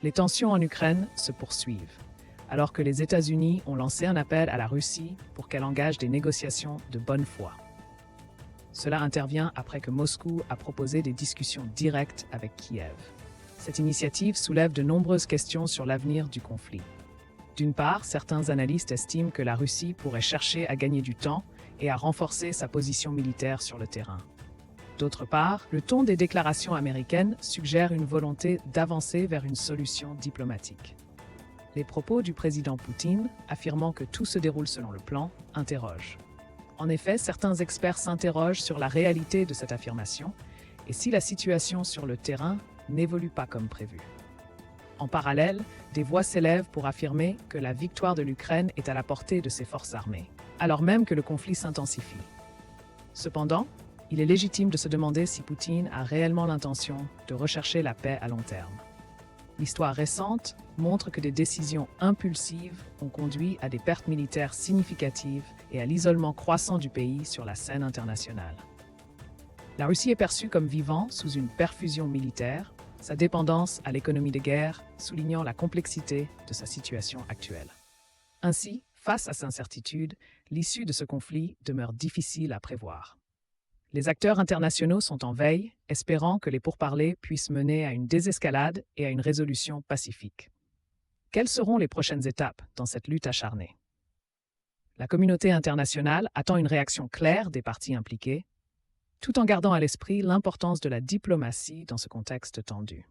Les tensions en Ukraine se poursuivent, alors que les États-Unis ont lancé un appel à la Russie pour qu'elle engage des négociations de bonne foi. Cela intervient après que Moscou a proposé des discussions directes avec Kiev. Cette initiative soulève de nombreuses questions sur l'avenir du conflit. D'une part, certains analystes estiment que la Russie pourrait chercher à gagner du temps et à renforcer sa position militaire sur le terrain. D'autre part, le ton des déclarations américaines suggère une volonté d'avancer vers une solution diplomatique. Les propos du président Poutine, affirmant que tout se déroule selon le plan, interrogent. En effet, certains experts s'interrogent sur la réalité de cette affirmation et si la situation sur le terrain n'évolue pas comme prévu. En parallèle, des voix s'élèvent pour affirmer que la victoire de l'Ukraine est à la portée de ses forces armées, alors même que le conflit s'intensifie. Cependant, il est légitime de se demander si Poutine a réellement l'intention de rechercher la paix à long terme. L'histoire récente montre que des décisions impulsives ont conduit à des pertes militaires significatives et à l'isolement croissant du pays sur la scène internationale. La Russie est perçue comme vivant sous une perfusion militaire, sa dépendance à l'économie de guerre soulignant la complexité de sa situation actuelle. Ainsi, face à cette incertitude, l'issue de ce conflit demeure difficile à prévoir. Les acteurs internationaux sont en veille, espérant que les pourparlers puissent mener à une désescalade et à une résolution pacifique. Quelles seront les prochaines étapes dans cette lutte acharnée? La communauté internationale attend une réaction claire des parties impliquées, tout en gardant à l'esprit l'importance de la diplomatie dans ce contexte tendu.